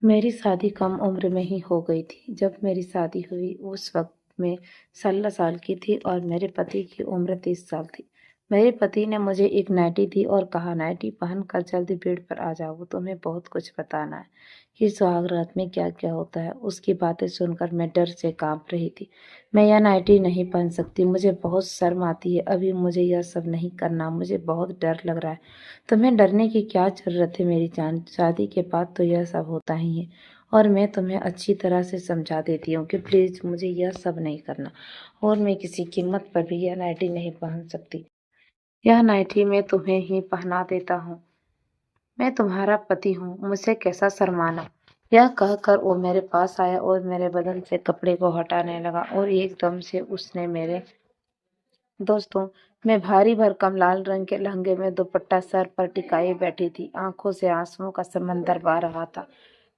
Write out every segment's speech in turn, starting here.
मेरी शादी कम उम्र में ही हो गई थी। जब मेरी शादी हुई उस वक़्त मैं 16 साल की थी और मेरे पति की उम्र 30 साल थी। मेरे पति ने मुझे एक नाइटी दी और कहा, नाइटी पहनकर जल्दी बेड पर आ जाओ, तुम्हें बहुत कुछ बताना है कि सुहाग रात में क्या-क्या होता है। उसकी बातें सुनकर मैं डर से काँप रही थी। मैं यह नाइटी नहीं पहन सकती, मुझे बहुत शर्म आती है, अभी मुझे यह सब नहीं करना, मुझे बहुत डर लग रहा है। तुम्हें डरने की क्या ज़रूरत है मेरी जान, शादी के बाद तो यह सब होता ही है और मैं तुम्हें अच्छी तरह से समझा देती हूँ कि प्लीज़ मुझे यह सब नहीं करना और मैं किसी कीमत पर भी यह नाइटी नहीं पहन सकती। यह नाइटी मैं तुम्हें ही पहना देता हूँ। मैं तुम्हारा पति हूँ, मुझसे कैसा शर्माना। यह कहकर वो मेरे पास आया और मेरे बदन से कपड़े को हटाने लगा और एकदम से उसने मेरे दोस्तों, मैं भारी भरकम लाल रंग के लहंगे में दुपट्टा सर पर टिकाए बैठी थी। आंखों से आंसुओं का समंदर बह रहा था।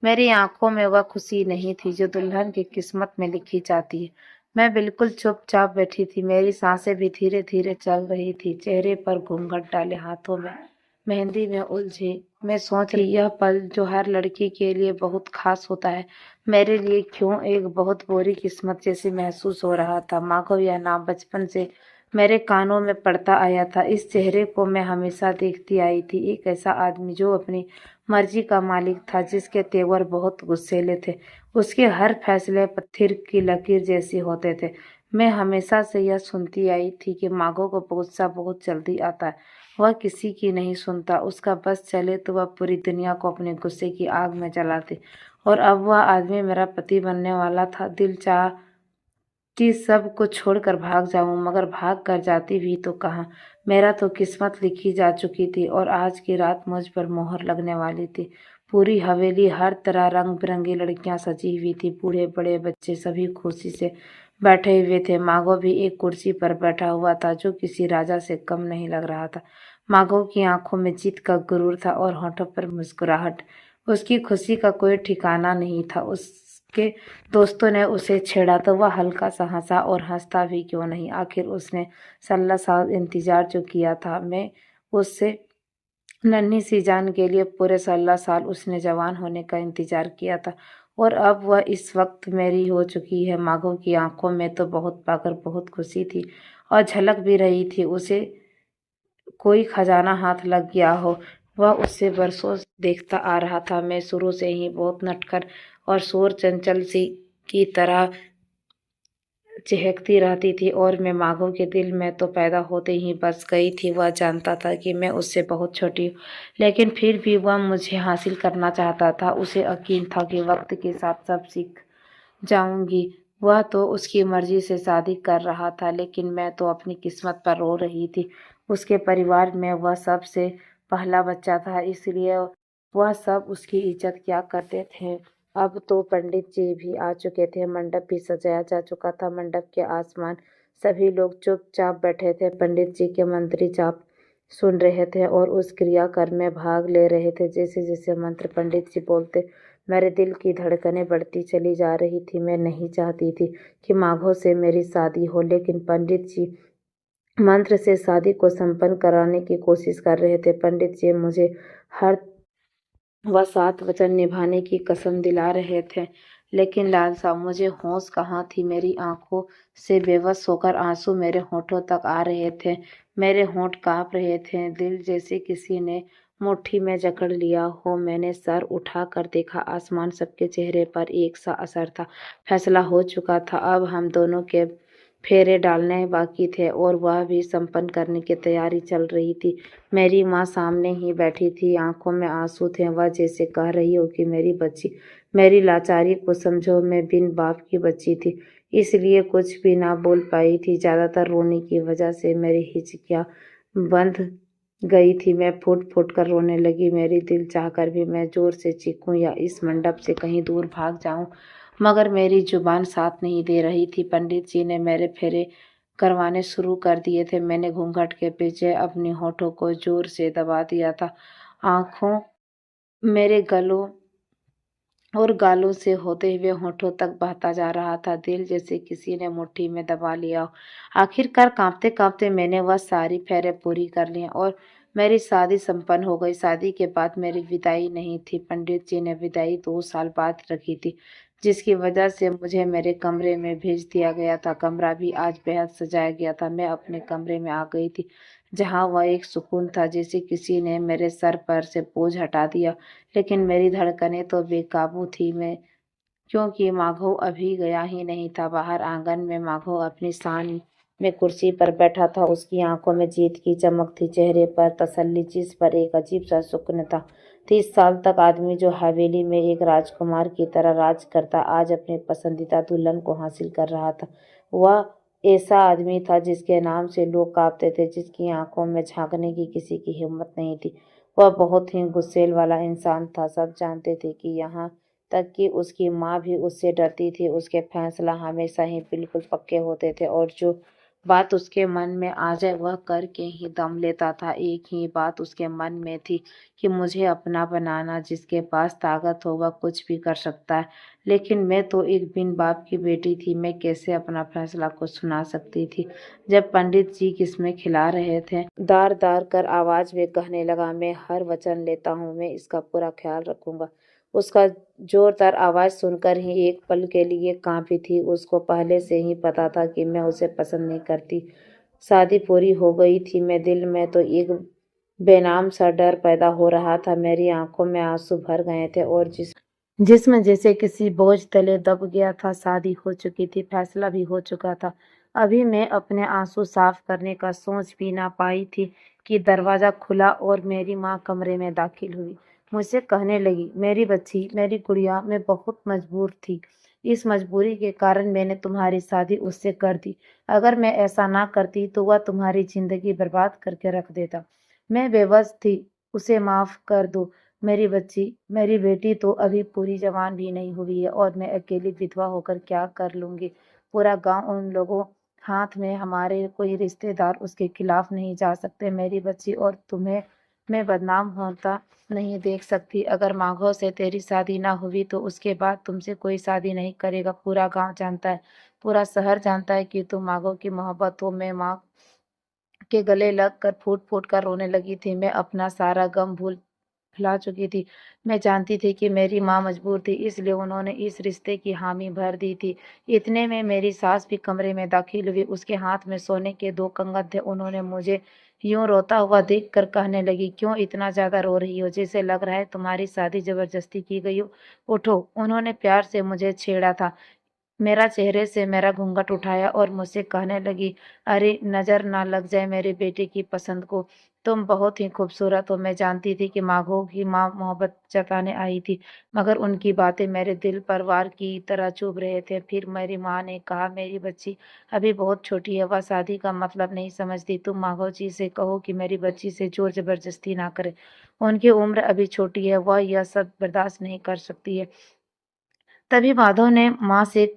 मेरी आंखों में वह खुशी नहीं थी जो दुल्हन की किस्मत में लिखी जाती है। मैं बिल्कुल चुपचाप बैठी थी। मेरी सांसें भी धीरे धीरे चल रही थी। चेहरे पर घूंघट डाले, हाथों में मेहंदी में उलझी। मैं सोच रही यह पल जो हर लड़की के लिए बहुत खास होता है, मेरे लिए क्यों एक बहुत बुरी किस्मत जैसे महसूस हो रहा था। माधव यह नाम बचपन से मेरे कानों में पड़ता आया था। इस चेहरे को मैं हमेशा देखती आई थी। एक ऐसा आदमी जो अपनी मर्जी का मालिक था, जिसके तेवर बहुत गुस्सैले थे। उसके हर फैसले पत्थर की लकीर जैसे होते थे। मैं हमेशा से यह सुनती आई थी कि माघो को गुस्सा बहुत जल्दी आता है। वह किसी की नहीं सुनता। उसका बस चले तो वह पूरी दुनिया को अपने गुस्से की आग में जला दे। और अब वह आदमी मेरा पति बनने वाला था। दिल चाह कि सब कुछ छोड़कर भाग जाऊं, मगर भाग कर जाती भी तो कहाँ। मेरा तो किस्मत लिखी जा चुकी थी और आज की रात मुझ पर मोहर लगने वाली थी। पूरी हवेली हर तरह रंग बिरंगी लड़कियां सजी हुई थी। बूढ़े बड़े बच्चे सभी खुशी से बैठे हुए थे। माघो भी एक कुर्सी पर बैठा हुआ था जो किसी राजा से कम नहीं लग रहा था। माघो की आंखों में जीत का गुरूर था और होठों पर मुस्कुराहट। उसकी खुशी का कोई ठिकाना नहीं था। उसके दोस्तों ने उसे छेड़ा तो वह हल्का सा हंसा, और हंसता भी क्यों नहीं, आखिर उसने 16 साल इंतजार जो किया था। मैं उससे नन्ही सी जान के लिए पूरे 16 साल उसने जवान होने का इंतजार किया था और अब वह इस वक्त मेरी हो चुकी है। माघो की आंखों में तो बहुत पाकर बहुत खुशी थी और झलक भी रही थी उसे कोई खजाना हाथ लग गया हो। वह उससे बरसों देखता आ रहा था। मैं शुरू से ही बहुत नटखट और शोर चंचल सी की तरह चहकती रहती थी और मैं माघो के दिल में तो पैदा होते ही बस गई थी। वह जानता था कि मैं उससे बहुत छोटी हूँ, लेकिन फिर भी वह मुझे हासिल करना चाहता था। उसे यकीन था कि वक्त के साथ सब सीख जाऊंगी। वह तो उसकी मर्जी से शादी कर रहा था, लेकिन मैं तो अपनी किस्मत पर रो रही थी। उसके परिवार में वह सबसे पहला बच्चा था, इसलिए वह सब उसकी इज्जत किया करते थे। अब तो पंडित जी भी आ चुके थे। मंडप भी सजाया जा चुका था। मंडप के आसमान सभी लोग चुपचाप बैठे थे। पंडित जी के मंत्री जाप सुन रहे थे और उस क्रियाक्रम में भाग ले रहे थे। जैसे जैसे मंत्र पंडित जी बोलते, मेरे दिल की धड़कनें बढ़ती चली जा रही थी। मैं नहीं चाहती थी कि माघो से मेरी शादी हो, लेकिन पंडित जी मंत्र से शादी को संपन्न कराने की कोशिश कर रहे थे। पंडित जी मुझे हर वह 7 वचन निभाने की कसम दिला रहे थे, लेकिन लाल साहब मुझे होश कहाँ थी। मेरी आंखों से बेबस होकर आंसू मेरे होठों तक आ रहे थे। मेरे होंठ कांप रहे थे, दिल जैसे किसी ने मुट्ठी में जकड़ लिया हो। मैंने सर उठाकर देखा, आसमान सबके चेहरे पर एक सा असर था। फैसला हो चुका था। अब हम दोनों के फेरे डालने बाकी थे और वह भी संपन्न करने की तैयारी चल रही थी। मेरी माँ सामने ही बैठी थी, आंखों में आंसू थे। वह जैसे कह रही हो कि मेरी बच्ची, मेरी लाचारी को समझो, मैं बिन बाप की बच्ची थी, इसलिए कुछ भी ना बोल पाई थी। ज्यादातर रोने की वजह से मेरी हिचकियाँ बंध गई थी। मैं फूट फूट कर रोने लगी। मेरी दिल चाहकर भी मैं जोर से चीखूं या इस मंडप से कहीं दूर भाग जाऊं, मगर मेरी जुबान साथ नहीं दे रही थी। पंडित जी ने मेरे फेरे करवाने शुरू कर दिए थे। मैंने घूंघट के पीछे अपनी होठों को जोर से दबा दिया था। आंखों मेरे गलों और गालों से होते हुए होठों तक बहता जा रहा था। दिल जैसे किसी ने मुट्ठी में दबा लिया हो। आखिरकार कांपते कांपते मैंने वह सारी फेरे पूरी कर ली और मेरी शादी संपन्न हो गई। शादी के बाद मेरी विदाई नहीं थी। पंडित जी ने विदाई 2 साल बाद रखी थी, जिसकी वजह से मुझे मेरे कमरे में भेज दिया गया था। कमरा भी आज बेहद सजाया गया था। मैं अपने कमरे में आ गई थी, जहाँ वह एक सुकून था, जैसे किसी ने मेरे सर पर से बोझ हटा दिया। लेकिन मेरी धड़कनें तो बेकाबू थी। मैं क्योंकि माधव अभी गया ही नहीं था। बाहर आंगन में माधव अपनी शान में कुर्सी पर बैठा था। उसकी आंखों में जीत की चमक थी, चेहरे पर तसल्ली, जिस पर एक अजीब सा सुकून था। 30 साल तक आदमी जो हवेली में एक राजकुमार की तरह राज करता, आज अपने पसंदीदा दुल्हन को हासिल कर रहा था। वह ऐसा आदमी था जिसके नाम से लोग कांपते थे, जिसकी आंखों में झांकने की किसी की हिम्मत नहीं थी। वह बहुत ही गुस्सेल वाला इंसान था। सब जानते थे कि यहाँ तक कि उसकी माँ भी उससे डरती थी। उसके फैसला हमेशा ही बिल्कुल पक्के होते थे और जो बात उसके मन में आ जाए वह करके ही दम लेता था। एक ही बात उसके मन में थी कि मुझे अपना बनाना। जिसके पास ताकत हो वह कुछ भी कर सकता है, लेकिन मैं तो एक बिन बाप की बेटी थी। मैं कैसे अपना फैसला को सुना सकती थी? जब पंडित जी किस्में खिला रहे थे, दार दार कर आवाज में कहने लगा, मैं हर वचन लेता हूँ, मैं इसका पूरा ख्याल रखूंगा। उसका जोरदार आवाज सुनकर ही एक पल के लिए कांपी थी। उसको पहले से ही पता था कि मैं उसे पसंद नहीं करती। शादी पूरी हो गई थी, मैं दिल में तो एक बेनाम सा डर पैदा हो रहा था। मेरी आंखों में आंसू भर गए थे और जिसमें जैसे किसी बोझ तले दब गया था। शादी हो चुकी थी, फैसला भी हो चुका था। अभी मैं अपने आंसू साफ करने का सोच भी ना पाई थी कि दरवाजा खुला और मेरी माँ कमरे में दाखिल हुई। मुझसे कहने लगी, मेरी बच्ची, मेरी गुड़िया, मैं बहुत मजबूर थी। इस मजबूरी के कारण मैंने तुम्हारी शादी उससे कर दी। अगर मैं ऐसा ना करती तो वह तुम्हारी जिंदगी बर्बाद करके रख देता। मैं बेबस थी, उसे माफ कर दो। मेरी बच्ची, मेरी बेटी तो अभी पूरी जवान भी नहीं हुई है और मैं अकेली विधवा होकर क्या कर लूंगी? पूरा गांव उन लोगों हाथ में, हमारे कोई रिश्तेदार उसके खिलाफ नहीं जा सकते। मेरी बच्ची, और तुम्हें मैं बदनाम होता नहीं देख सकती। अगर माघो से तेरी शादी ना हुई तो उसके बाद तुमसे कोई शादी नहीं करेगा। पूरा गांव जानता है, पूरा शहर जानता है कि तुम माघो की मोहब्बत हो। मैं माँ के गले लग कर फूट फूट कर रोने लगी थी। मैं अपना सारा गम भुला चुकी थी। मैं जानती थी कि मेरी माँ मजबूर थी, इसलिए उन्होंने इस रिश्ते की हामी भर दी थी। इतने में मेरी सास भी कमरे में दाखिल हुई। उसके हाथ में सोने के 2 कंगन थे। उन्होंने मुझे यूं रोता हुआ देख कर कहने लगी, क्यों इतना ज्यादा रो रही हो? जैसे लग रहा है तुम्हारी शादी जबरदस्ती की गई हो। उठो। उन्होंने प्यार से मुझे छेड़ा था, मेरा चेहरे से मेरा घूंघट उठाया और मुझसे कहने लगी, अरे नजर ना लग जाए मेरे बेटे की पसंद को। तुम बहुत ही खूबसूरत हो। मैं जानती थी कि माघो की माँ मोहब्बत जताने आई थी, मगर उनकी बातें मेरे दिल पर वार की तरह चुभ रहे थे। फिर मेरी माँ ने कहा, मेरी बच्ची अभी बहुत छोटी है, वह शादी का मतलब नहीं समझती। तुम माघो जी से कहो कि मेरी बच्ची से जोर जबरदस्ती ना करे। उनकी उम्र अभी छोटी है, वह यह सब बर्दाश्त नहीं कर सकती है। तभी माधव ने माँ से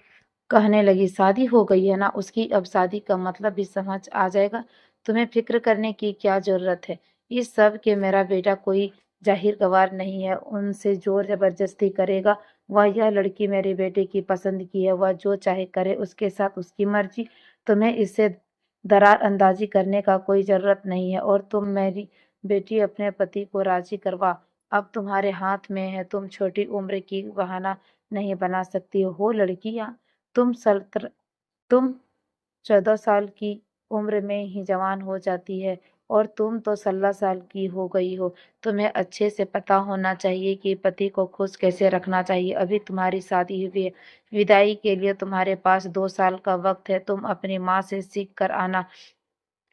कहने लगी, शादी हो गई है ना उसकी, अब शादी का मतलब भी समझ आ जाएगा। तुम्हें फिक्र करने की क्या जरूरत है? इस सब के मेरा बेटा कोई जाहिर गवार नहीं है, उनसे जोर जबरदस्ती करेगा। वह यह लड़की मेरे बेटे की पसंद की है, वह जो चाहे करे, उसके साथ उसकी मर्जी। तुम्हें इससे दरार अंदाजी करने का कोई जरूरत नहीं है। और तुम मेरी बेटी अपने पति को राजी करवा, अब तुम्हारे हाथ में है। तुम छोटी उम्र की बहाना नहीं बना सकती हो। लड़कियां, तुम सल्तर तुम 14 साल की उम्र में ही जवान हो जाती है और तुम तो 16 साल की हो गई हो। तुम्हें अच्छे से पता होना चाहिए कि पति को खुश कैसे रखना चाहिए। अभी तुम्हारी शादी हुई है, विदाई के लिए तुम्हारे पास 2 साल का वक्त है। तुम अपनी माँ से सीख कर आना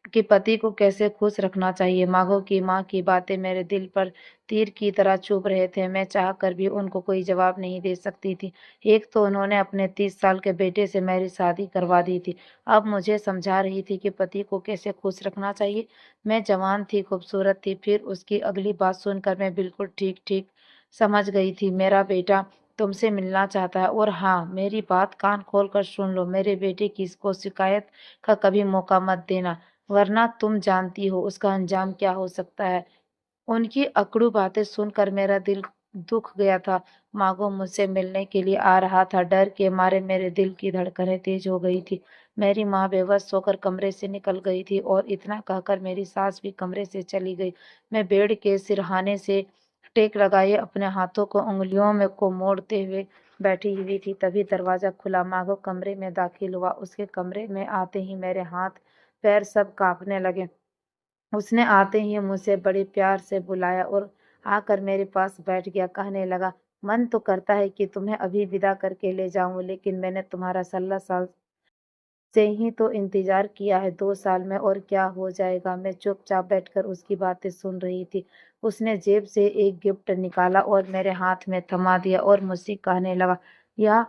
कि पति को कैसे खुश रखना चाहिए। माघो की माँ की बातें मेरे दिल पर तीर की तरह चुभ रहे थे। मैं चाह कर भी उनको कोई जवाब नहीं दे सकती थी। एक तो उन्होंने अपने 30 साल के बेटे से मेरी शादी करवा दी थी, अब मुझे समझा रही थी कि पति को कैसे खुश रखना चाहिए। मैं जवान थी, खूबसूरत थी। फिर उसकी अगली बात सुनकर मैं बिल्कुल ठीक ठीक समझ गई थी, मेरा बेटा तुमसे मिलना चाहता है। और हाँ, मेरी बात कान खोल कर सुन लो, मेरे बेटे की इसको शिकायत का कभी मौका मत देना, वरना तुम जानती हो उसका अंजाम क्या हो सकता है। उनकी अकड़ू बातें सुनकर मेरा दिल दुख गया था। मागो मुझसे मिलने के लिए आ रहा था। डर के मारे मेरे दिल की धड़कनें तेज हो गई थी। मेरी माँ बेबस होकर कमरे से निकल गई थी और इतना कहकर मेरी सास भी कमरे से चली गई। मैं बेड के सिरहाने से टेक लगाए अपने हाथों को उंगलियों में को मोड़ते हुए बैठी हुई थी। तभी दरवाजा खुला। माघो कमरे में दाखिल हुआ। उसके कमरे में आते ही मेरे हाथ पैर सब कांपने लगे। उसने आते ही मुझे बड़े प्यार से बुलाया और आकर मेरे पास बैठ गया। कहने लगा, मन तो करता है कि तुम्हें अभी विदा करके ले जाऊं, लेकिन मैंने तुम्हारा 16 साल से ही तो इंतजार किया है। 2 साल में और क्या हो जाएगा। मैं चुपचाप बैठकर उसकी बातें सुन रही थी। उसने जेब से एक गिफ्ट निकाला और मेरे हाथ में थमा दिया और मुझसे कहने लगा, यह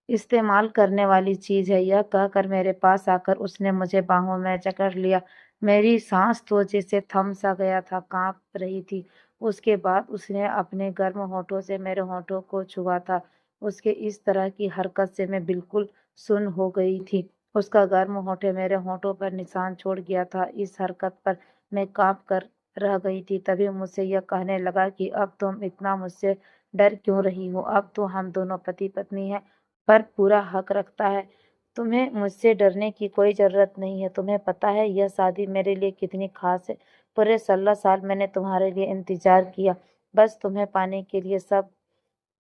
इस्तेमाल करने वाली चीज है। यह कहकर मेरे पास आकर उसने मुझे बाहों में जकड़ लिया। मेरी सांस तो जैसे थम सा गया था, कांप रही थी। उसके बाद उसने अपने गर्म होठों से मेरे होठों को छुआ था। उसके इस तरह की हरकत से मैं बिल्कुल सुन्न हो गई थी। उसका गर्म होठे मेरे होठों पर निशान छोड़ गया था। इस हरकत पर मैं कांप कर रह गई थी। तभी मुझसे यह कहने लगा कि अब तुम इतना मुझसे डर क्यों रही हो। अब तो हम दोनों पति पत्नी हैं, पर पूरा हक रखता है। तुम्हें मुझसे डरने की कोई जरूरत नहीं है। तुम्हें पता है यह शादी मेरे लिए कितनी खास है। पूरे 16 साल मैंने तुम्हारे लिए इंतजार किया, बस तुम्हें पाने के लिए। सब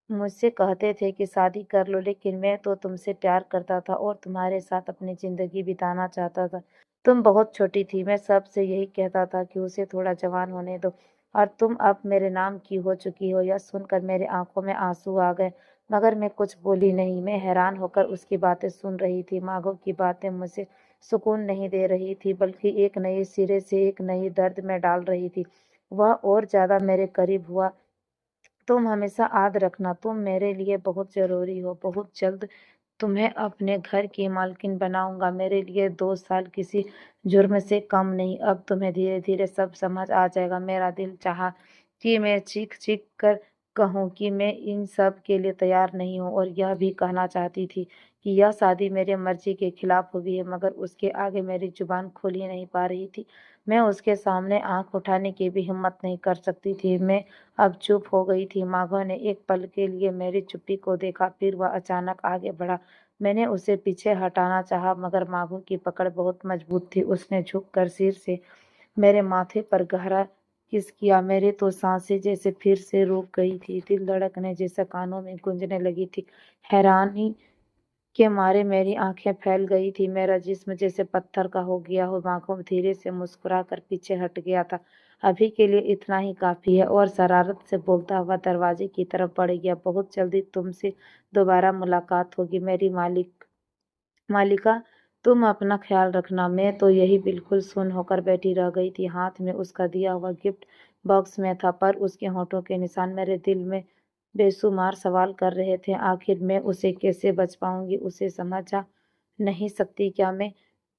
मुझसे कहते थे कि शादी कर लो, लेकिन मैं तो तुमसे प्यार करता था और तुम्हारे साथ अपनी जिंदगी बिताना चाहता था। तुम बहुत छोटी थी। मैं सबसे यही कहता था कि उसे थोड़ा जवान होने दो, और तुम अब मेरे नाम की हो चुकी हो। यह सुनकर मेरी आंखों में आंसू आ गए, मगर मैं कुछ बोली नहीं। मैं हैरान होकर उसकी बातें सुन रही थी। माघो की बातें मुझे सुकून नहीं दे रही थी, बल्कि एक नए सिरे से एक नई दर्द में डाल रही थी। वह और ज्यादा मेरे करीब हुआ। तुम हमेशा याद रखना, तुम मेरे लिए बहुत जरूरी हो। बहुत जल्द तुम्हें अपने घर की मालकिन बनाऊंगा। मेरे लिए 2 साल किसी जुर्म से कम नहीं। अब तुम्हें धीरे धीरे सब समझ आ जाएगा। मेरा दिल चाहा कि मैं चीख चीख कर कहूँ कि मैं इन सब के लिए तैयार नहीं हूँ, और यह भी कहना चाहती थी कि यह शादी मेरे मर्जी के खिलाफ हुई है, मगर उसके आगे मेरी जुबान खोल ही नहीं पा रही थी। मैं उसके सामने आंख उठाने की भी हिम्मत नहीं कर सकती थी। मैं अब चुप हो गई थी। माघो ने एक पल के लिए मेरी चुप्पी को देखा, फिर वह अचानक आगे बढ़ा। मैंने उसे पीछे हटाना चाहा, मगर माघो की पकड़ बहुत मजबूत थी। उसने झुककर सिर से मेरे माथे पर गहरा किस किया। मेरे तो सांसें जैसे फिर से रुक गई थी। दिल धड़कने जैसा कानों में गूंजने लगी थी। हैरानी के मारे मेरी आंखें फैल गई थी। मेरा जिस्म जैसे पत्थर का हो गया हो। आंखों धीरे से मुस्कुरा कर पीछे हट गया था। अभी के लिए इतना ही काफी है। और शरारत से बोलता हुआ दरवाजे की तरफ बढ़ गया। बहुत जल्दी तुमसे दोबारा मुलाकात होगी मेरी मालिका। तुम अपना ख्याल रखना। मैं तो यही बिल्कुल सुन्न होकर बैठी रह गई थी। हाथ में उसका दिया हुआ गिफ्ट बॉक्स में था, पर उसके होठों के निशान मेरे दिल में बेशुमार सवाल कर रहे थे। आखिर मैं उसे कैसे बच पाऊंगी। उसे समझा नहीं सकती क्या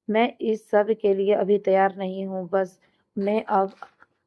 मैं इस सब के लिए अभी तैयार नहीं हूँ। बस मैं अब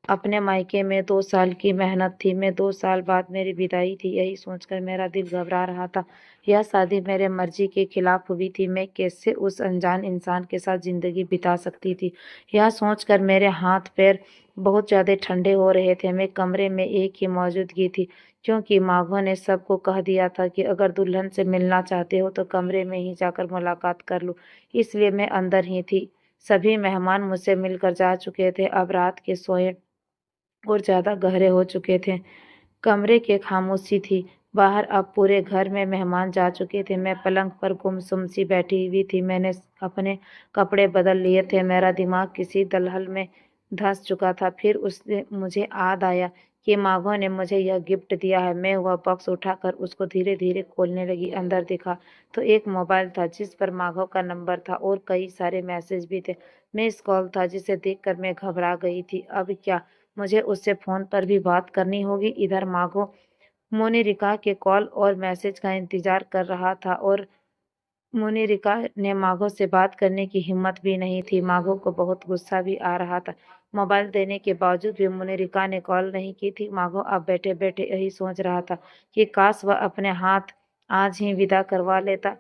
अपने मायके में 2 साल की मेहनत थी। मैं 2 साल बाद मेरी विदाई थी। यही सोचकर मेरा दिल घबरा रहा था। यह शादी मेरे मर्जी के खिलाफ हुई थी। मैं कैसे उस अनजान इंसान के साथ जिंदगी बिता सकती थी। यह सोचकर मेरे हाथ पैर बहुत ज्यादा ठंडे हो रहे थे। मैं कमरे में एक ही मौजूदगी थी, क्योंकि माघो ने सबको कह दिया था कि अगर दुल्हन से मिलना चाहते हो तो कमरे में ही जाकर मुलाकात कर लो। इसलिए मैं अंदर ही थी। सभी मेहमान मुझसे मिलकर जा चुके थे। अब रात के सोए और ज्यादा गहरे हो चुके थे। कमरे की खामोशी थी। बाहर अब पूरे घर में मेहमान जा चुके थे। मैं पलंग पर गुमसुम सी बैठी हुई थी। मैंने अपने कपड़े बदल लिए थे। मेरा दिमाग किसी दलहल में धंस चुका था। फिर उसने मुझे याद आया कि माघो ने मुझे यह गिफ्ट दिया है। मैं वह बॉक्स उठाकर उसको धीरे धीरे खोलने लगी। अंदर देखा तो एक मोबाइल था, जिस पर माघो का नंबर था और कई सारे मैसेज भी थे। मिस कॉल था, जिसे देखकर मैं घबरा गई थी। अब क्या मुझे उससे फोन पर भी बात करनी होगी। इधर माघो मोनिरिका के कॉल और मैसेज का इंतजार कर रहा था, और मोनिरिका ने माघो से बात करने की हिम्मत भी नहीं थी। माघो को बहुत गुस्सा भी आ रहा था। मोबाइल देने के बावजूद भी मोनिरिका ने कॉल नहीं की थी। माघो अब बैठे बैठे यही सोच रहा था कि काश वह अपने हाथ आज ही विदा करवा लेता।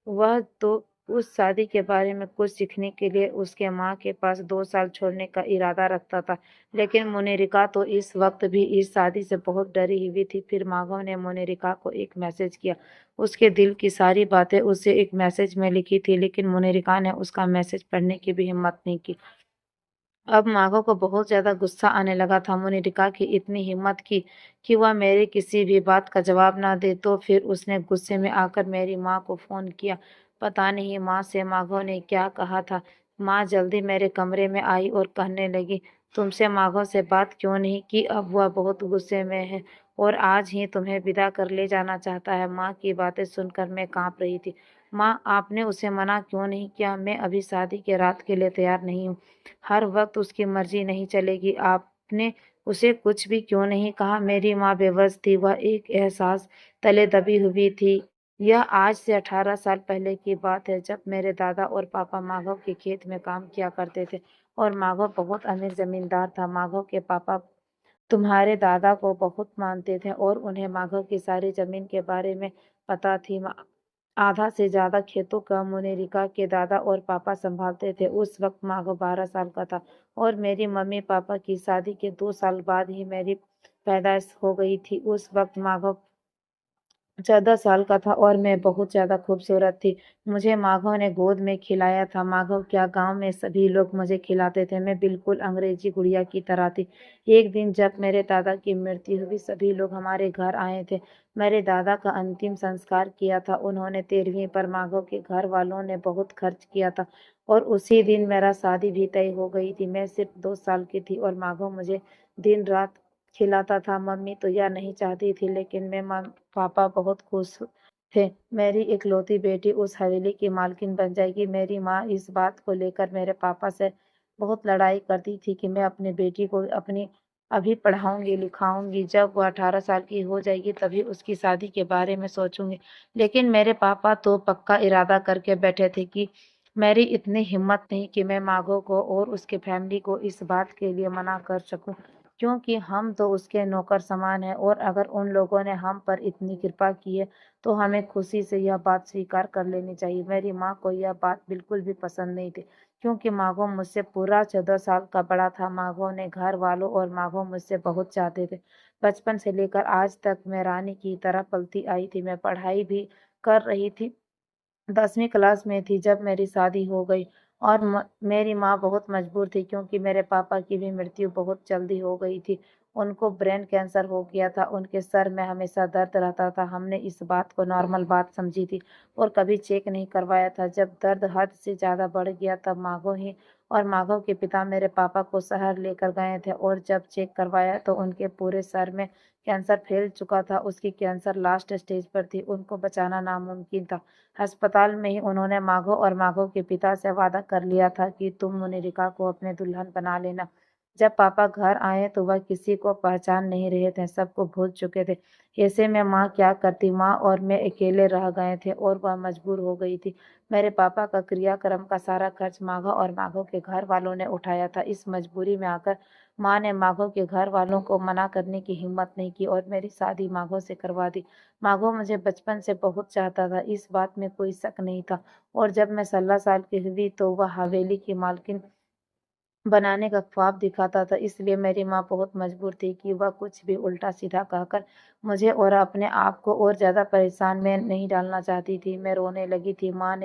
वह तो उस शादी के बारे में कुछ सीखने के लिए उसके माँ के पास 2 साल छोड़ने का इरादा रखता था। लेकिन मुनिरिका तो इस वक्त भी इस शादी से बहुत डरी हुई थी। फिर माधव ने मुनिरिका को एक मैसेज किया। उसके दिल की सारी बातें उसे एक मैसेज में लिखी थी, लेकिन मुनिरिका ने उसका मैसेज पढ़ने की भी हिम्मत नहीं की। अब माघव को बहुत ज्यादा गुस्सा आने लगा था। मुनिरिका की इतनी हिम्मत की कि वह मेरी किसी भी बात का जवाब ना दे। तो फिर उसने गुस्से में आकर मेरी माँ को फोन किया। पता नहीं माँ से माघव ने क्या कहा था। माँ जल्दी मेरे कमरे में आई और कहने लगी, तुमसे माघव से बात क्यों नहीं की? अब वह बहुत गुस्से में है और आज ही तुम्हें विदा कर ले जाना चाहता है। माँ की बातें सुनकर मैं कांप रही थी। माँ, आपने उसे मना क्यों नहीं किया? मैं अभी शादी के रात के लिए तैयार नहीं हूँ। हर वक्त उसकी मर्जी नहीं चलेगी। आपने उसे कुछ भी क्यों नहीं कहा? मेरी माँ बेबस थी। वह एक एहसास तले दबी हुई थी। यह आज से 18 साल पहले की बात है, जब मेरे दादा और पापा माघव के खेत में काम किया करते थे और माघव बहुत अमीर जमींदार था। माघव के पापा तुम्हारे दादा को बहुत मानते थे और उन्हें माघव की सारी जमीन के बारे में पता थी। आधा से ज्यादा खेतों का मुनिरिका के दादा और पापा संभालते थे। उस वक्त माघव 12 साल का था और मेरी मम्मी पापा की शादी के 2 साल बाद ही मेरी पैदाइश हो गई थी। उस वक्त माघव 14 साल का था और मैं बहुत ज्यादा खूबसूरत थी। मुझे माघव ने गोद में खिलाया था। माघव क्या, गांव में सभी लोग मुझे खिलाते थे। मैं बिल्कुल अंग्रेजी गुड़िया की तरह थी। एक दिन जब मेरे दादा की मृत्यु हुई, सभी लोग हमारे घर आए थे। मेरे दादा का अंतिम संस्कार किया था उन्होंने 13वीं पर। माघव के घर वालों ने बहुत खर्च किया था और उसी दिन मेरा शादी भी तय हो गई थी। मैं सिर्फ 2 साल की थी और माघव मुझे दिन रात खिलाता था। मम्मी तो यह नहीं चाहती थी, लेकिन मैं पापा बहुत खुश थे। मेरी इकलौती बेटी उस हवेली की मालकिन बन जाएगी। मेरी माँ इस बात को लेकर मेरे पापा से बहुत लड़ाई करती थी कि मैं अपनी बेटी को अपनी अभी पढ़ाऊंगी लिखाऊंगी, जब वह 18 साल की हो जाएगी तभी उसकी शादी के बारे में सोचूंगी। लेकिन मेरे पापा तो पक्का इरादा करके बैठे थे कि मेरी इतनी हिम्मत नहीं कि मैं माघव को और उसके फैमिली को इस बात के लिए मना कर सकूं, क्योंकि हम तो उसके नौकर समान हैं और अगर उन लोगों ने हम पर इतनी कृपा की है तो हमें खुशी से यह बात स्वीकार कर लेनी चाहिए। मेरी माँ को यह बात बिल्कुल भी पसंद नहीं थी, क्योंकि माघव मुझसे पूरा 14 साल का बड़ा था। माघव ने घर वालों और माघव मुझसे बहुत चाहते थे। बचपन से लेकर आज तक मैं रानी की तरह पलती आई थी। मैं पढ़ाई भी कर रही थी, 10वीं क्लास में थी जब मेरी शादी हो गई। और मेरी माँ बहुत मजबूर थी, क्योंकि मेरे पापा की भी मृत्यु बहुत जल्दी हो गई थी। उनको ब्रेन कैंसर हो गया था। उनके सर में हमेशा दर्द रहता था। हमने इस बात को नॉर्मल बात समझी थी और कभी चेक नहीं करवाया था। जब दर्द हद से ज्यादा बढ़ गया तब माघव ही और माघव के पिता मेरे पापा को शहर लेकर गए थे और जब चेक करवाया तो उनके पूरे सर में कैंसर फैल चुका था। उसकी कैंसर लास्ट स्टेज पर थी। उनको बचाना नामुमकिन था। अस्पताल में ही उन्होंने माघव और माघव के पिता से वादा कर लिया था कि तुम मुनिरिका को अपने दुल्हन बना लेना। जब पापा घर आए तो वह किसी को पहचान नहीं रहे थे, सबको भूल चुके थे। ऐसे में माँ क्या करती? माँ और मैं अकेले रह गए थे और वह मजबूर हो गई थी। मेरे पापा का क्रियाक्रम का सारा खर्च माघव और माघव के घर वालों ने उठाया था। इस मजबूरी में आकर माँ ने माघव के घर वालों को मना करने की हिम्मत नहीं की और मेरी शादी माघव से करवा दी। माघव मुझे बचपन से बहुत चाहता था, इस बात में कोई शक नहीं था। और जब मैं 16 साल की हुई तो वह हवेली की मालकिन बनाने का ख्वाब दिखाता था। इसलिए मेरी माँ बहुत मजबूर थी कि वह कुछ भी उल्टा सीधा कहकर मुझे और अपने आप को और ज्यादा परेशान में नहीं डालना चाहती थी। मैं रोने लगी थी। माँ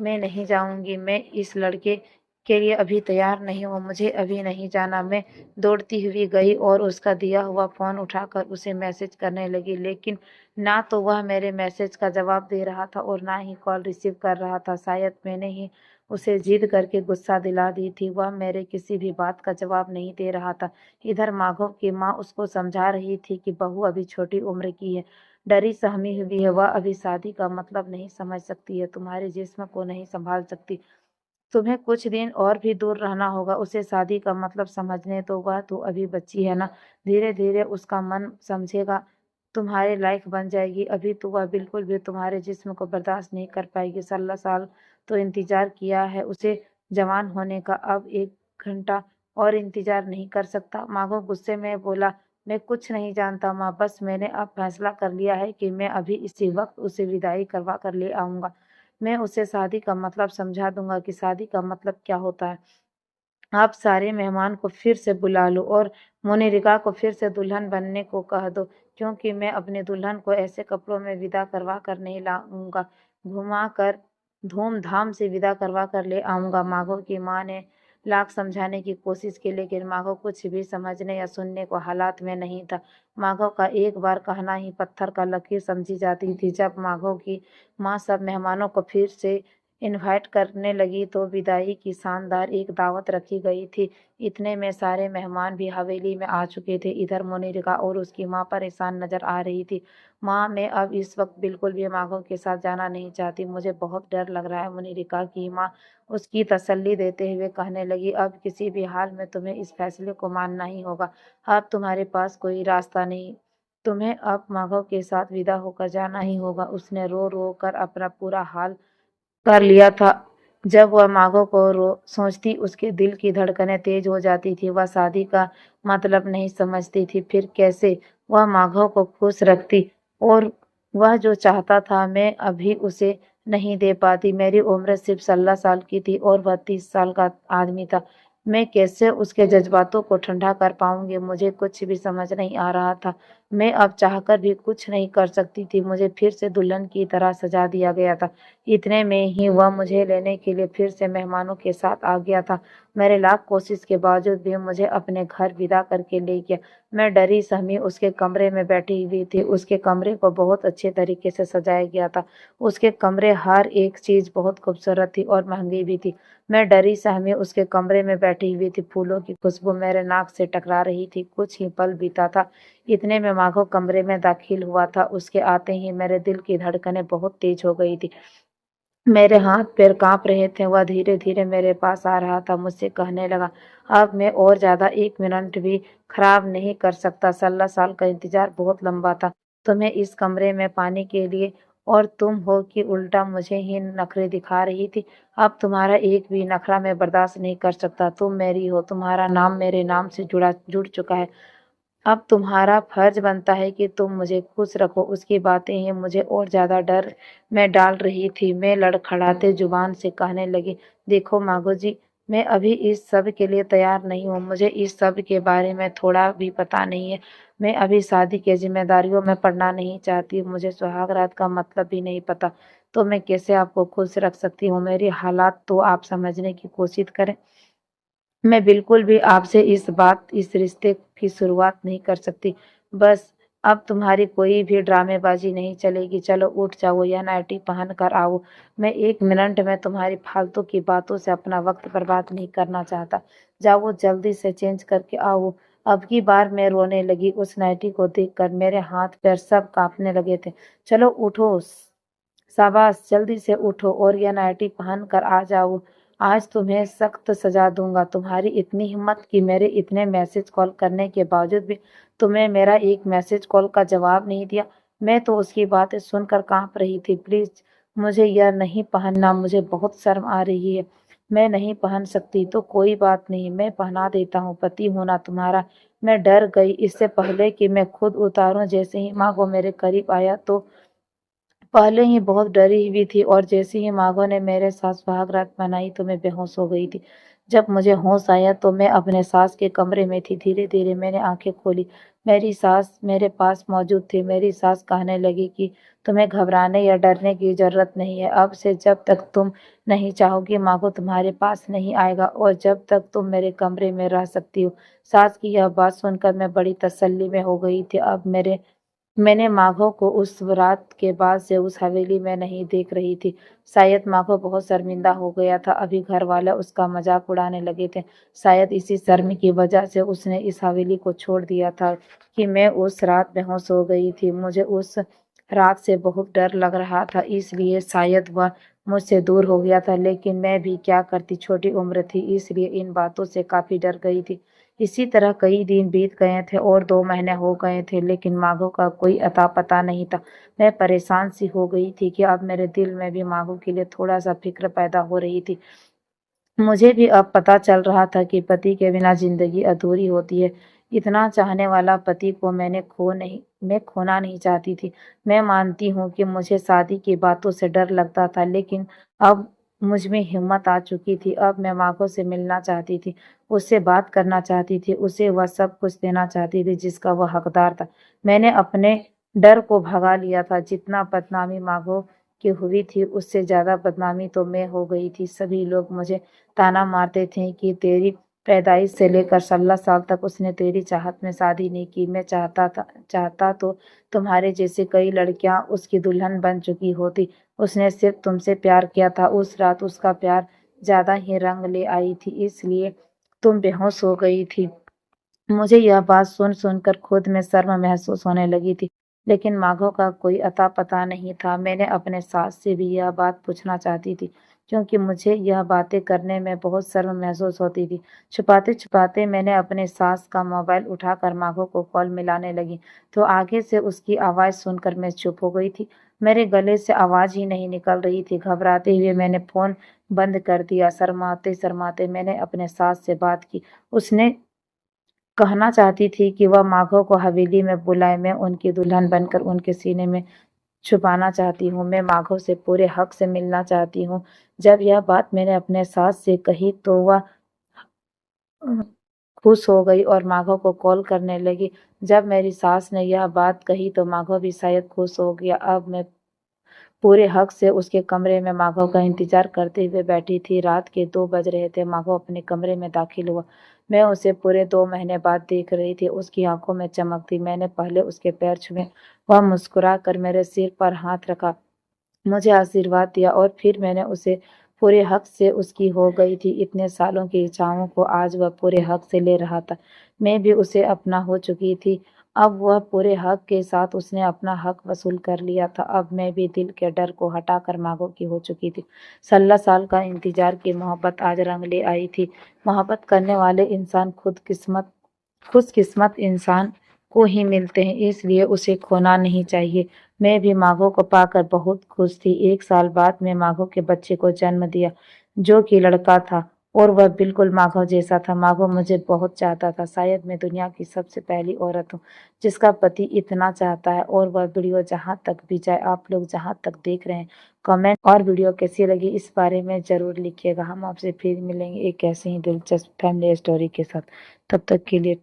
मैं नहीं जाऊंगी, मैं इस लड़के के लिए अभी तैयार नहीं हूँ, मुझे अभी नहीं जाना। मैं दौड़ती हुई गई और उसका दिया हुआ फोन उठाकर उसे मैसेज करने लगी, लेकिन ना तो वह मेरे मैसेज का जवाब दे रहा था और ना ही कॉल रिसीव कर रहा था। शायद मैंने ही उसे जिद करके गुस्सा दिला दी थी। वह मेरे किसी भी बात का जवाब नहीं दे रहा था। इधर माघव की माँ उसको समझा रही थी कि बहू अभी छोटी उम्र की है, डरी सहमी हुई है, वह अभी शादी का मतलब नहीं समझ सकती है, तुम्हारे जिस्म को नहीं संभाल सकती। तुम्हें कुछ दिन और भी दूर रहना होगा, उसे शादी का मतलब समझने तो, वह तो अभी बच्ची है ना, धीरे धीरे उसका मन समझेगा, तुम्हारे लायक बन जाएगी। अभी तो वह बिल्कुल भी तुम्हारे जिस्म को बर्दाश्त नहीं कर पाएगी। 16 साल तो इंतजार किया है उसे जवान होने का, अब 1 घंटा और इंतजार नहीं कर सकता। माधव गुस्से में बोला, मैं कुछ नहीं जानता माँ, बस मैंने अब फैसला कर लिया है कि मैं अभी इसी वक्त उसे विदाई करवा कर ले आऊंगा। मैं उसे शादी का मतलब समझा दूंगा कि शादी का मतलब क्या होता है। आप सारे मेहमान को फिर से बुला लो और मोनिका को फिर से दुल्हन बनने को कह दो, क्योंकि मैं अपनी दुल्हन को ऐसे कपड़ों में विदा करवा कर नहीं लाऊंगा, घुमा कर धूमधाम से विदा करवा कर ले आऊंगा। माघो की माँ ने लाख समझाने की कोशिश की, लेकिन माघो कुछ भी समझने या सुनने को हालात में नहीं था। माघो का एक बार कहना ही पत्थर का लकीर समझी जाती थी। जब माघो की माँ सब मेहमानों को फिर से इनवाइट करने लगी तो विदाई की शानदार एक दावत रखी गई थी। इतने में सारे मेहमान भी हवेली में आ चुके थे। इधर मोनिका और उसकी माँ परेशान नजर आ रही थी। माँ, मैं अब इस वक्त बिल्कुल भी माघो के साथ जाना नहीं चाहती, मुझे बहुत डर लग रहा है। मोनिका की माँ उसकी तसल्ली देते हुए कहने लगी, अब किसी भी हाल में तुम्हें इस फैसले को मानना ही होगा। अब तुम्हारे पास कोई रास्ता नहीं, तुम्हें अब माघो के साथ विदा होकर जाना ही होगा। उसने रो रो कर अपना पूरा हाल कर लिया था। जब वह माघो को सोचती, उसके दिल की धड़कनें तेज हो जाती थी। वह शादी का मतलब नहीं समझती थी, फिर कैसे वह माघो को खुश रखती, और वह जो चाहता था मैं अभी उसे नहीं दे पाती। मेरी उम्र सिर्फ 16 साल की थी और वह 30 साल का आदमी था। मैं कैसे उसके जज्बातों को ठंडा कर पाऊंगी, मुझे कुछ भी समझ नहीं आ रहा था। मैं अब चाहकर भी कुछ नहीं कर सकती थी, मुझे फिर से दुल्हन की तरह सजा दिया गया था। इतने में ही वह मुझे लेने के लिए फिर से मेहमानों के साथ आ गया था। मेरे लाख कोशिश के बावजूद भी मुझे अपने घर विदा करके ले गया। मैं डरी सहमी उसके कमरे में बैठी हुई थी। उसके कमरे को बहुत अच्छे तरीके से सजाया गया था। उसके कमरे हर एक चीज बहुत खूबसूरत थी और महंगी भी थी। मैं डरी सहमी उसके कमरे में बैठी हुई थी। फूलों की खुशबू मेरे नाक से टकरा रही थी। कुछ ही पल बीता था, इतने में माघो कमरे में दाखिल हुआ था। उसके आते ही मेरे दिल की धड़कनें बहुत तेज हो गई थी। मेरे हाथ पैर कांप रहे थे। वह धीरे धीरे मेरे पास आ रहा था। मुझसे कहने लगा, अब मैं और ज्यादा एक मिनट भी खराब नहीं कर सकता। 16 साल का इंतजार बहुत लंबा था तुम्हें इस कमरे में पाने के लिए, और तुम हो कि उल्टा मुझे ही नखरे दिखा रही थी। अब तुम्हारा एक भी नखरा मैं बर्दाश्त नहीं कर सकता। तुम मेरी हो, तुम्हारा नाम मेरे नाम से जुड़ चुका है। अब तुम्हारा फर्ज बनता है कि तुम मुझे खुश रखो। उसकी बातें ही मुझे और ज्यादा डर में डाल रही थी। मैं लड़खड़ाते जुबान से कहने लगी, देखो माघो जी, मैं अभी इस सब के लिए तैयार नहीं हूँ। मुझे इस सब के बारे में थोड़ा भी पता नहीं है। मैं अभी शादी की जिम्मेदारियों में पड़ना नहीं चाहती। मुझे सुहाग रात का मतलब भी नहीं पता। तो मैं कैसे आपको खुश रख सकती हूँ? मेरी हालात तो आप समझने की कोशिश करें। मैं बिल्कुल भी आपसे इस रिश्ते की शुरुआत नहीं कर सकती। बस अब तुम्हारी कोई भी ड्रामेबाजी नहीं चलेगी। चलो उठ जाओ या नाइटी पहन कर आओ। मैं एक मिनट में तुम्हारी फालतू की बातों से अपना वक्त बर्बाद नहीं करना चाहता। जाओ जल्दी से चेंज करके आओ। अब की बार मैं रोने लगी। उस नाइटी को देखकर मेरे हाथ पैर सब कांपने लगे थे। चलो उठो, शाबाश, जल्दी से उठो और यह नाइटी पहन कर आ जाओ। आज तुम्हें सख्त सजा दूंगा। तुम्हारी इतनी हिम्मत कि मेरे इतने मैसेज कॉल करने के बावजूद भी तुमने मेरा एक मैसेज कॉल का जवाब नहीं दिया। मैं तो उसकी बातें सुनकर कांप रही थी। प्लीज मुझे यह नहीं पहनना, मुझे बहुत शर्म आ रही है। मैं नहीं पहन सकती तो कोई बात नहीं, मैं पहना देता हूँ। पति होना तुम्हारा। मैं डर गई। इससे पहले कि मैं खुद उतारूं, जैसे ही माँ को मेरे करीब आया तो पहले ही बहुत डरी हुई थी, और जैसे ही माघो ने मेरे साथ सुहाग रात मनाई तो मैं बेहोश हो गई थी। जब मुझे होश आया तो मैं अपने सास के कमरे में थी। धीरे धीरे मैंने आंखें खोली। मेरी सास मेरे पास मौजूद थी। मेरी सास कहने लगी कि तुम्हें घबराने या डरने की जरूरत नहीं है। अब से जब तक तुम नहीं चाहोगी माघो तुम्हारे पास नहीं आएगा, और जब तक तुम मेरे कमरे में रह सकती हो। सास की यह बात सुनकर मैं बड़ी तसल्ली में हो गई थी। अब मैंने माघो को उस रात के बाद से उस हवेली में नहीं देख रही थी। शायद माघो बहुत शर्मिंदा हो गया था। अभी घर वाले उसका मजाक उड़ाने लगे थे। शायद इसी शर्म की वजह से उसने इस हवेली को छोड़ दिया था कि मैं उस रात बेहोश हो गई थी। मुझे उस रात से बहुत डर लग रहा था, इसलिए शायद वह मुझसे दूर हो गया था। लेकिन मैं भी क्या करती, छोटी उम्र थी, इसलिए इन बातों से काफी डर गई थी। इसी तरह कई दिन बीत गए थे और 2 महीने हो गए थे, लेकिन माघो का कोई अता पता नहीं था। मैं परेशान सी हो गई थी कि अब मेरे दिल में भी माघो के लिए थोड़ा सा फिक्र पैदा हो रही थी। मुझे भी अब पता चल रहा था कि पति के बिना जिंदगी अधूरी होती है। इतना चाहने वाला पति को मैंने खो नहीं मैं खोना नहीं चाहती थी। मैं मानती हूँ कि मुझे शादी की बातों से डर लगता था, लेकिन अब मुझ में हिम्मत आ चुकी थी। अब मैं माघो से मिलना चाहती थी, उससे बात करना चाहती थी, उसे वह सब कुछ देना चाहती थी जिसका वह हकदार था। मैंने अपने डर को भगा लिया था। जितना बदनामी माघो की हुई थी, उससे ज़्यादा बदनामी तो मैं हो गई थी। सभी लोग मुझे ताना मारते थे कि तेरी पैदाइश से लेकर 16 साल तक उसने तेरी चाहत में शादी नहीं की। मैं चाहता तो तुम्हारे जैसे कई लड़कियां उसकी दुल्हन बन चुकी होती। उसने सिर्फ तुमसे प्यार किया था। उस रात उसका प्यार ज्यादा ही रंग ले आई थी, इसलिए तुम बेहोश हो गई थी। मुझे यह बात सुनकर खुद में शर्म महसूस होने लगी थी, लेकिन माघो का कोई अता पता नहीं था। मैंने अपने सास से भी यह बात पूछना चाहती थी, क्योंकि मुझे यह बातें करने में बहुत शर्म महसूस होती थी। छुपाते-छुपाते मैंने अपने सास का मोबाइल उठाकर माघो को कॉल मिलाने लगी, तो आगे से उसकी आवाज़ सुनकर मैं चुप हो गई थी। मेरे गले से आवाज़ ही नहीं निकल रही थी। घबराते हुए मैंने फ़ोन बंद कर दिया। शर्माते-शर्माते मैंने अपने सास से बात की। उसने कहना चाहती थी कि वह माघो को हवेली में बुलाए। मैं उनकी दुल्हन बनकर उनके सीने में छुपाना चाहती हूँ। मैं माघो से पूरे हक से मिलना चाहती हूँ। जब यह बात मैंने अपने सास से कही तो वह खुश हो गई और माघो को कॉल करने लगी। जब मेरी सास ने यह बात कही तो माघो भी शायद खुश हो गया। अब मैं पूरे हक से उसके कमरे में माघो का इंतजार करते हुए बैठी थी। रात के 2 बज रहे थे। माघो अपने कमरे में दाखिल हुआ। मैं उसे पूरे 2 महीने बाद देख रही थी। उसकी आंखों में चमक थी। मैंने पहले उसके पैर छुए। वह मुस्कुरा कर मेरे सिर पर हाथ रखा, मुझे आशीर्वाद दिया और फिर मैंने उसे पूरे हक से उसकी हो गई थी। इतने सालों की इच्छाओं को आज वह पूरे हक से ले रहा था। मैं भी उसे अपना हो चुकी थी। अब वह पूरे हक के साथ उसने अपना हक वसूल कर लिया था। अब मैं भी दिल के डर को हटाकर मांगो की हो चुकी थी। 16 साल का इंतजार की मोहब्बत आज रंग ले आई थी। मोहब्बत करने वाले इंसान खुशकिस्मत इंसान को ही मिलते हैं, इसलिए उसे खोना नहीं चाहिए। मैं भी माघो को पाकर बहुत खुश थी। 1 साल बाद मैं माघो के बच्चे को जन्म दिया, जो कि लड़का था और वह बिल्कुल माघो जैसा था। माघो मुझे बहुत चाहता था। शायद मैं दुनिया की सबसे पहली औरत हूँ जिसका पति इतना चाहता है। और वह वीडियो जहाँ तक भी जाए, आप लोग जहाँ तक देख रहे हैं, कमेंट और वीडियो कैसी लगी इस बारे में ज़रूर लिखिएगा। हम आपसे फिर मिलेंगे एक ऐसे ही दिलचस्प फैमिली स्टोरी के साथ। तब तक के लिए